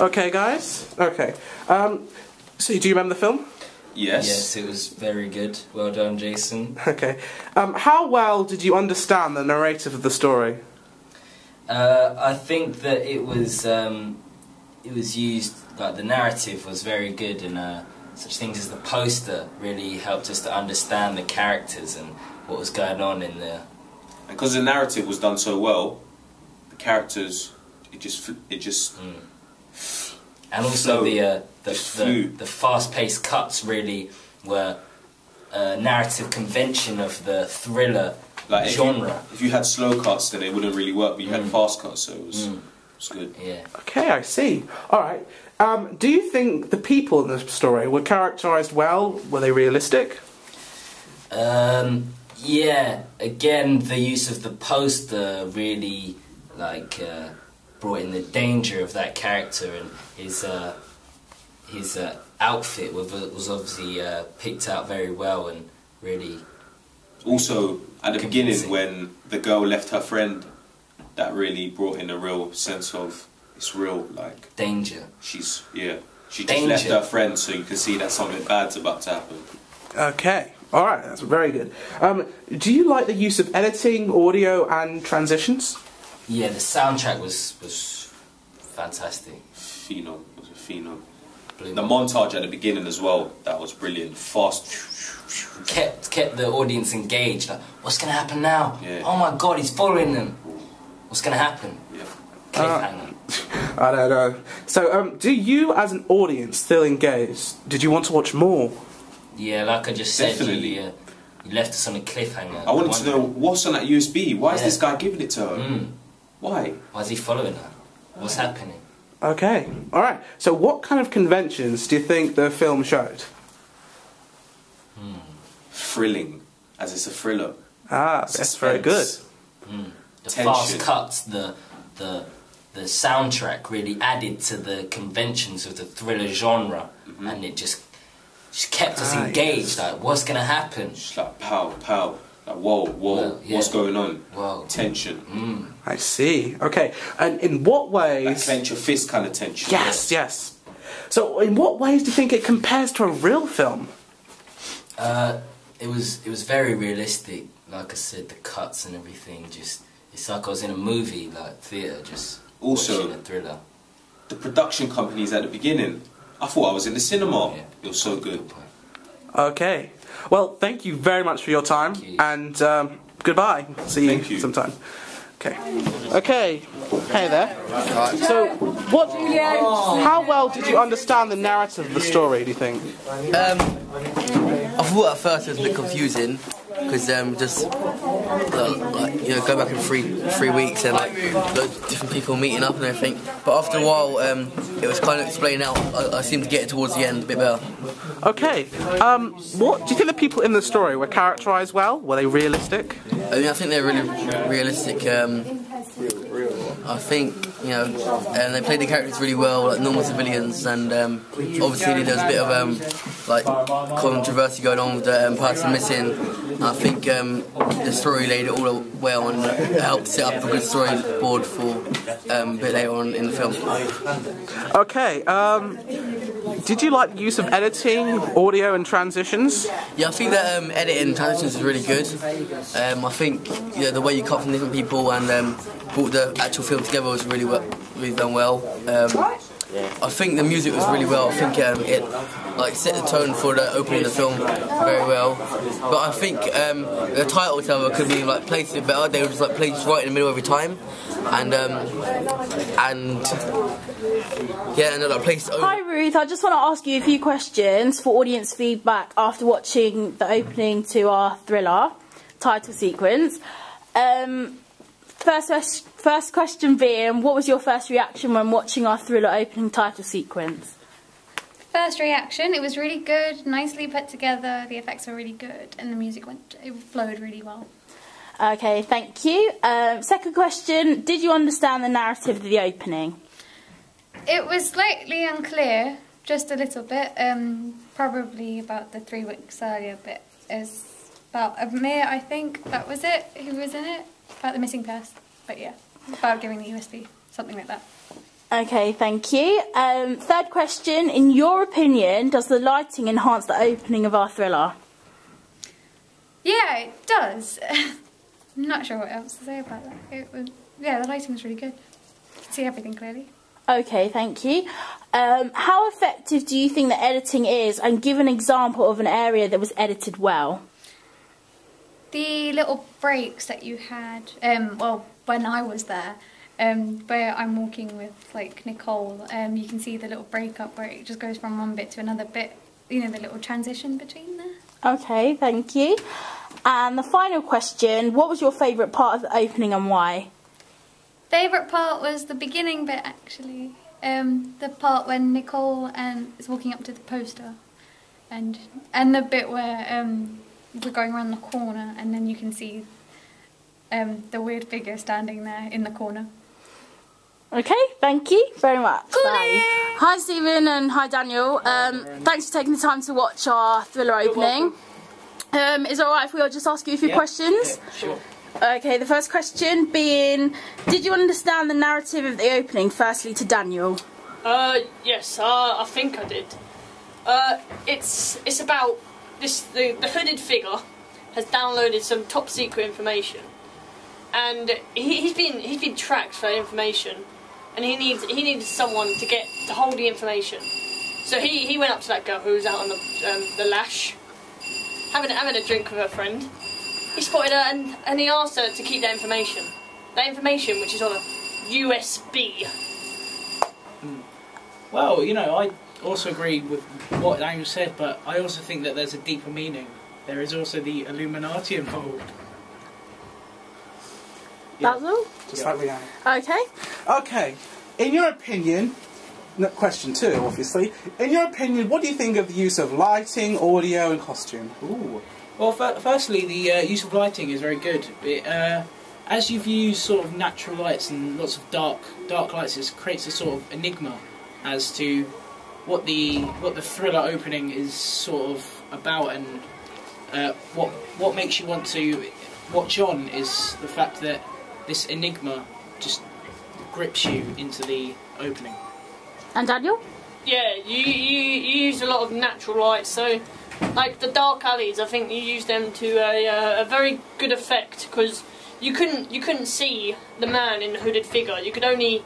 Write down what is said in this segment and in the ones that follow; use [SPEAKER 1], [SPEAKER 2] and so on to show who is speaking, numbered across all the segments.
[SPEAKER 1] Okay, guys. Okay. So, do you remember the film?
[SPEAKER 2] Yes.
[SPEAKER 3] Yes, it was very good. Well done, Jason.
[SPEAKER 1] Okay. How well did you understand the narrative of the story?
[SPEAKER 3] I think that it was used, like the narrative was very good, and such things as the poster really helped us to understand the characters and what was going on in there.
[SPEAKER 2] And because the narrative was done so well, the characters, it just.
[SPEAKER 3] And also
[SPEAKER 2] Flowed.
[SPEAKER 3] the fast-paced cuts really were a narrative convention of the thriller genre.
[SPEAKER 2] If you had slow cuts, then it wouldn't really work, but you had fast cuts, so it was good.
[SPEAKER 3] Yeah.
[SPEAKER 1] Okay, I see. All right. Do you think the people in the story were characterised well? Were they realistic?
[SPEAKER 3] Yeah. Again, the use of the poster really, brought in the danger of that character, and his outfit was obviously picked out very well and really.
[SPEAKER 2] Also, at the
[SPEAKER 3] confusing.
[SPEAKER 2] beginning, when the girl left her friend, that really brought in a real sense of it's real, like
[SPEAKER 3] Danger.
[SPEAKER 2] she just
[SPEAKER 3] Danger.
[SPEAKER 2] left her friend, so you can see that something bad's about to happen.
[SPEAKER 1] Okay. All right. That's very good. Do you like the use of editing, audio, and transitions?
[SPEAKER 3] Yeah, the soundtrack was fantastic.
[SPEAKER 2] Phenom. It was a phenom.
[SPEAKER 3] Blew
[SPEAKER 2] The
[SPEAKER 3] me.
[SPEAKER 2] montage at the beginning as well, that was brilliant. Fast.
[SPEAKER 3] kept the audience engaged. Like, what's gonna happen now?
[SPEAKER 2] Yeah.
[SPEAKER 3] Oh my God, he's following them. What's gonna happen?
[SPEAKER 2] Yeah.
[SPEAKER 3] Cliffhanger.
[SPEAKER 1] I don't know. So, do you, as an audience, still engaged? Did you want to watch more?
[SPEAKER 3] Yeah, like I just said,
[SPEAKER 2] Definitely.
[SPEAKER 3] you left us on a cliffhanger.
[SPEAKER 2] I wanted to know what's on that USB. Why is
[SPEAKER 3] Yeah.
[SPEAKER 2] this guy giving it to her? Why?
[SPEAKER 3] Why is he following her? What's happening?
[SPEAKER 1] Okay. All right. So, what kind of conventions do you think the film showed?
[SPEAKER 2] Thrilling, as it's a thriller.
[SPEAKER 1] Ah, that's very good.
[SPEAKER 2] Suspense.
[SPEAKER 3] The
[SPEAKER 2] Tension.
[SPEAKER 3] fast cuts, the soundtrack really added to the conventions of the thriller genre, and it just kept us engaged.
[SPEAKER 1] Yes.
[SPEAKER 3] Like, what's gonna happen?
[SPEAKER 2] Just like pow, pow. Like whoa,
[SPEAKER 3] Well, yeah.
[SPEAKER 2] what's going on?
[SPEAKER 3] Whoa.
[SPEAKER 2] Tension.
[SPEAKER 1] I see. Okay. And in what
[SPEAKER 2] Like
[SPEAKER 1] ways...
[SPEAKER 2] clench your fist kind of tension.
[SPEAKER 1] Yes. So, in what ways do you think it compares to a real film?
[SPEAKER 3] It was very realistic. Like I said, the cuts and everything. Just it's like I was in a movie, like theatre, just
[SPEAKER 2] Also-
[SPEAKER 3] watching a thriller.
[SPEAKER 2] The production companies at the beginning, I thought I was in the cinema.
[SPEAKER 3] Yeah.
[SPEAKER 2] It was so good.
[SPEAKER 1] Okay. Well, thank you very much for your time,
[SPEAKER 3] Thank you.
[SPEAKER 1] and goodbye. See
[SPEAKER 2] Thank you.
[SPEAKER 1] sometime. Okay. Okay. Hey there. So, how well did you understand the narrative of the story, do you think?
[SPEAKER 4] I thought at first it was a bit confusing because just go back in three weeks and loads of different people meeting up and everything. But after a while, it was kind of explained out. I seemed to get it towards the end a bit better.
[SPEAKER 1] Okay. What do you think the people in the story were characterised well? Were they realistic?
[SPEAKER 4] I mean, I think they're really realistic. I think, and they played the characters really well, like normal civilians, and obviously there was a bit of controversy going on with the person missing. I think the story laid it all well and helped set up a good storyboard for a bit later on in the film.
[SPEAKER 1] Okay. Did you like the use of editing, audio, and transitions?
[SPEAKER 4] Yeah, I think that editing and transitions is really good. I think the way you cut from different people and brought the actual film together was really done well. I think the music was really well. I think it set the tone for the opening of the film very well. But I think the titles, however, could be placed a bit better. They were just placed right in the middle every time, and placed over.
[SPEAKER 5] Hi Ruth, I just want to ask you a few questions for audience feedback after watching the opening to our thriller title sequence. First question being, what was your first reaction when watching our thriller opening title sequence?
[SPEAKER 6] First reaction, it was really good, nicely put together, the effects were really good, and the music flowed really well.
[SPEAKER 5] Okay, thank you. Second question, did you understand the narrative of the opening?
[SPEAKER 6] It was slightly unclear, just a little bit, probably about the 3 weeks earlier bit. Is about Amir, I think, that was it, who was in it, about the missing person, but yeah, about giving the USB, something like that.
[SPEAKER 5] Okay, thank you. Third question. In your opinion, does the lighting enhance the opening of our thriller?
[SPEAKER 6] Yeah, it does. I'm not sure what else to say about that. Yeah, the lighting was really good. You can see everything clearly.
[SPEAKER 5] Okay, thank you. How effective do you think the editing is, and give an example of an area that was edited well?
[SPEAKER 6] The little breaks that you had, well, when I was there, where I'm walking with like Nicole, you can see the little break up where it just goes from one bit to another bit, you know, the little transition between there.
[SPEAKER 5] Okay, thank you. And the final question, what was your favourite part of the opening and why?
[SPEAKER 6] Favourite part was the beginning bit, actually. The part when Nicole is walking up to the poster, and the bit where we're going around the corner and then you can see the weird figure standing there in the corner.
[SPEAKER 5] Okay, thank you very much.
[SPEAKER 6] Cool.
[SPEAKER 5] Bye. Hi Stephen and hi Daniel. Thanks for taking the time to watch our thriller opening. Is it alright if we all just ask you a few questions?
[SPEAKER 7] Yeah, sure.
[SPEAKER 5] Okay, the first question being, did you understand the narrative of the opening, firstly to Daniel?
[SPEAKER 7] Yes, I think I did. It's about the hooded figure has downloaded some top secret information, and he's been tracked for that information, and he needs someone to hold the information. So he went up to that girl who was out on the lash, having a drink with her friend. He spotted her and he asked her to keep that information. That information which is on a USB.
[SPEAKER 8] Well, you know, I also agree with what Daniel said, but I also think that there's a deeper meaning. There is also the Illuminati involved.
[SPEAKER 5] That's all?
[SPEAKER 1] Just like Rihanna.
[SPEAKER 5] Okay.
[SPEAKER 1] Okay, in your opinion, question 2 obviously, in your opinion, what do you think of the use of lighting, audio and costume?
[SPEAKER 8] Ooh. Well, firstly, the use of lighting is very good. As you've used sort of natural lights and lots of dark lights, it creates a sort of enigma as to what the thriller opening is sort of about, and what makes you want to watch on is the fact that this enigma just grips you into the opening.
[SPEAKER 5] And Daniel?
[SPEAKER 7] Yeah, you use a lot of natural lights, so like the dark alleys, I think you use them to a very good effect, because you couldn't see the man in the hooded figure. You could only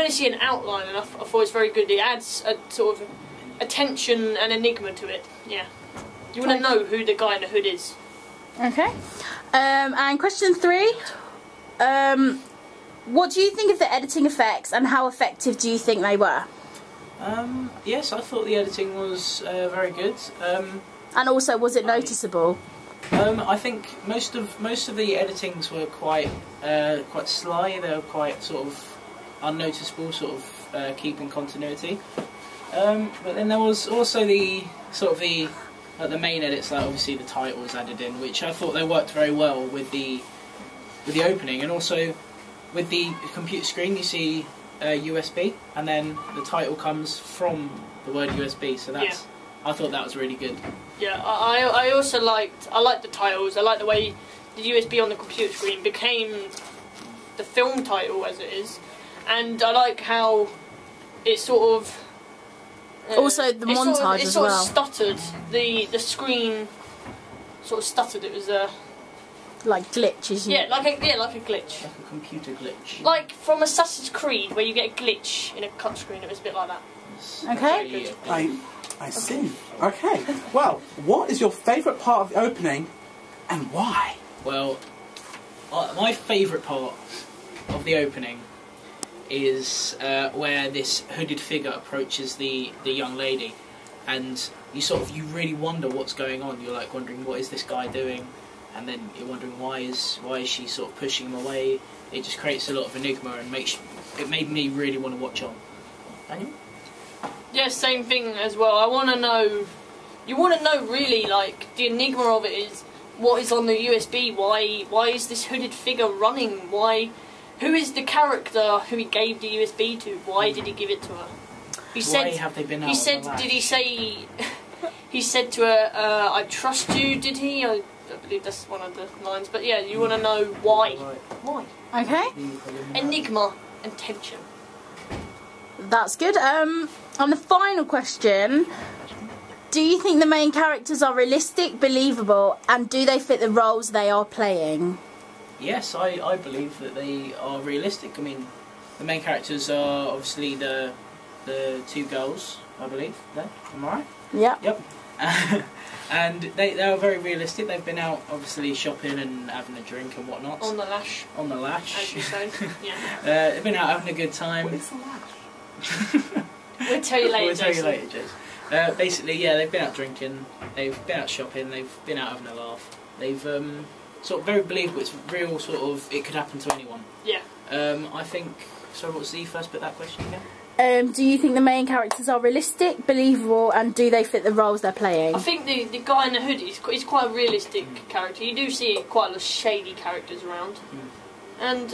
[SPEAKER 7] see an outline, and I thought it's very good. It adds a sort of a tension and enigma to it. Yeah, you want to know who the guy in the hood is.
[SPEAKER 5] Okay. And question 3. What do you think of the editing effects, and how effective do you think they were?
[SPEAKER 8] Yes, I thought the editing was very good.
[SPEAKER 5] And also, was it noticeable?
[SPEAKER 8] I think most of the editings were quite sly. They were quite sort of unnoticeable, sort of keeping continuity. But then there was also the main edits, like obviously the titles added in, which I thought they worked very well with the opening, and also with the computer screen. You see USB, and then the title comes from the word USB. So that's. Yeah. I thought that was really good.
[SPEAKER 7] Yeah, I also liked the titles. I liked the way the USB on the computer screen became the film title as it is, and I like how it sort of
[SPEAKER 5] also the montage
[SPEAKER 7] it
[SPEAKER 5] as
[SPEAKER 7] sort
[SPEAKER 5] well.
[SPEAKER 7] Of stuttered. The screen sort of stuttered. It was
[SPEAKER 5] like glitches.
[SPEAKER 7] Yeah, like a glitch.
[SPEAKER 8] Like a computer glitch.
[SPEAKER 7] Like from Assassin's Creed, where you get a glitch in a cut screen. It was a bit like that.
[SPEAKER 5] Okay.
[SPEAKER 1] I see. Okay. Well, what is your favourite part of the opening, and why?
[SPEAKER 8] Well, my favourite part of the opening is where this hooded figure approaches the young lady, and you really wonder what's going on. You're like wondering, what is this guy doing? And then you're wondering, why is she sort of pushing him away? It just creates a lot of enigma, and it made me really want to watch on. Daniel?
[SPEAKER 7] Yeah, same thing as well. I want to know. You want to know really, like, the enigma of it is what is on the USB. Why is this hooded figure running? Who is the character who he gave the USB to? Why did he give it to her?
[SPEAKER 8] Why have they been out?
[SPEAKER 7] Did he say? He said to her, "I trust you." Did he? I believe that's one of the lines. But yeah, you want to know why. Why?
[SPEAKER 5] Okay.
[SPEAKER 7] Enigma and tension.
[SPEAKER 5] That's good. And the final question: do you think the main characters are realistic, believable, and do they fit the roles they are playing?
[SPEAKER 8] Yes, I believe that they are realistic. I mean, the main characters are obviously the two girls, I believe. There, am I right?
[SPEAKER 5] Yeah.
[SPEAKER 8] Yep. And they are very realistic. They've been out, obviously, shopping and having a drink and whatnot.
[SPEAKER 7] On the lash.
[SPEAKER 8] On the lash.
[SPEAKER 7] As you say. Yeah.
[SPEAKER 8] They've been out having a good time.
[SPEAKER 1] What is the lash?
[SPEAKER 7] We'll tell you later,
[SPEAKER 8] We'll tell you
[SPEAKER 7] Jason.
[SPEAKER 8] later, Jason. Basically, yeah, they've been out drinking, they've been out shopping, they've been out having a laugh. They've sort of very believable. It's real, sort of. It could happen to anyone.
[SPEAKER 7] Yeah.
[SPEAKER 8] I think. Sorry, what was the first bit of that question again?
[SPEAKER 5] Do you think the main characters are realistic, believable, and do they fit the roles they're playing?
[SPEAKER 7] I think the guy in the hoodie is quite a realistic character. You do see quite a lot of shady characters around, and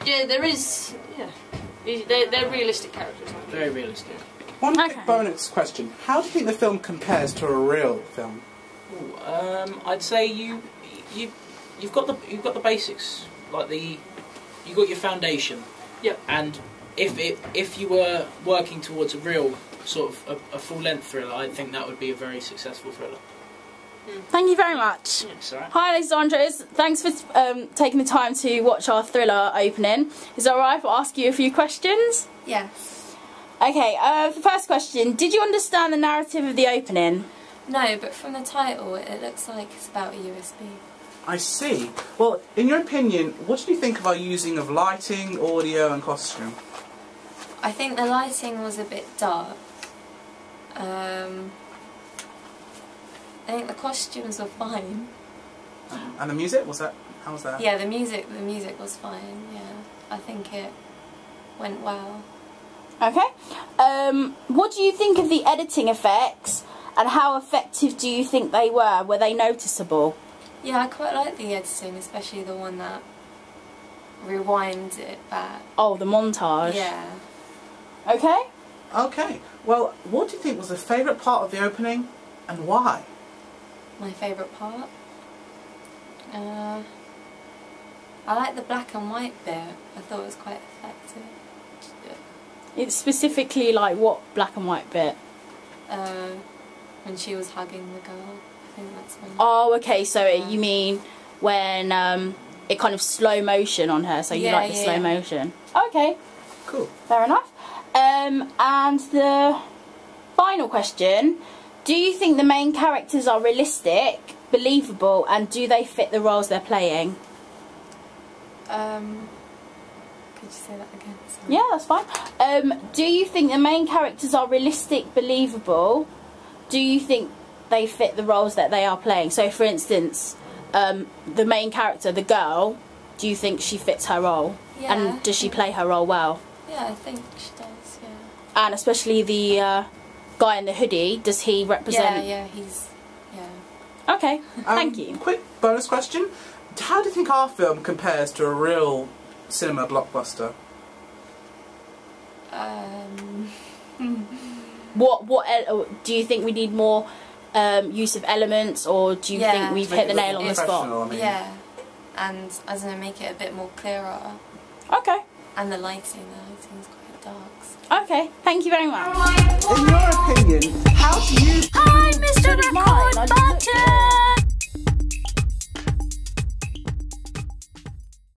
[SPEAKER 7] yeah, there is. Yeah, they're realistic characters.
[SPEAKER 8] Very realistic.
[SPEAKER 1] One quick bonus question: how do you think the film compares to a real film?
[SPEAKER 8] Ooh, I'd say you've got the basics, like you've got your foundation.
[SPEAKER 7] Yep.
[SPEAKER 8] And if you were working towards a real sort of a full length thriller, I think that would be a very successful thriller.
[SPEAKER 5] Thank you very much.
[SPEAKER 8] Yes, all right.
[SPEAKER 5] Hi Alexandros, thanks for taking the time to watch our thriller opening. Is it alright if I ask you a few questions?
[SPEAKER 9] Yes.
[SPEAKER 5] Okay, the first question, did you understand the narrative of the opening?
[SPEAKER 9] No, but from the title it looks like it's about a USB.
[SPEAKER 1] I see. Well, in your opinion, what did you think of our using of lighting, audio and costume?
[SPEAKER 9] I think the lighting was a bit dark. I think the costumes were fine.
[SPEAKER 1] And the music, how was that?
[SPEAKER 9] Yeah, the music was fine, yeah. I think it went well.
[SPEAKER 5] Okay. What do you think of the editing effects and how effective do you think they were? Were they noticeable?
[SPEAKER 9] Yeah, I quite like the editing, especially the one that rewinds it back.
[SPEAKER 5] Oh, the montage?
[SPEAKER 9] Yeah.
[SPEAKER 5] Okay.
[SPEAKER 1] Okay. Well, what do you think was the favourite part of the opening and why?
[SPEAKER 9] My favourite part? I like the black and white bit. I thought it was quite effective.
[SPEAKER 5] It's specifically like what black and white bit?
[SPEAKER 9] When she was hugging the girl. I think that's when.
[SPEAKER 5] Oh, okay, so you mean when it kind of slow motion on her, so you like the slow motion. Okay.
[SPEAKER 1] Cool.
[SPEAKER 5] Fair enough. And the final question, do you think the main characters are realistic, believable, and do they fit the roles they're playing?
[SPEAKER 9] Could you say that again? Sorry.
[SPEAKER 5] Yeah, that's fine. Do you think the main characters are realistic, believable? Do you think they fit the roles that they are playing? So, for instance, the main character, the girl, do you think she fits her role?
[SPEAKER 9] Yeah.
[SPEAKER 5] And does she play her role well?
[SPEAKER 9] Yeah, I think she does, yeah.
[SPEAKER 5] And especially the guy in the hoodie, does he represent...
[SPEAKER 9] Yeah, he's... yeah.
[SPEAKER 5] Okay, thank you.
[SPEAKER 1] Quick bonus question. How do you think our film compares to a real cinema blockbuster? What
[SPEAKER 5] do you think we need more use of elements, or do you think we've hit the nail on the spot?
[SPEAKER 1] I mean.
[SPEAKER 9] Yeah, and I don't know, make it a bit more clearer.
[SPEAKER 5] Okay.
[SPEAKER 9] And the lighting's quite dark. So.
[SPEAKER 5] Okay, thank you very much.
[SPEAKER 1] In your opinion,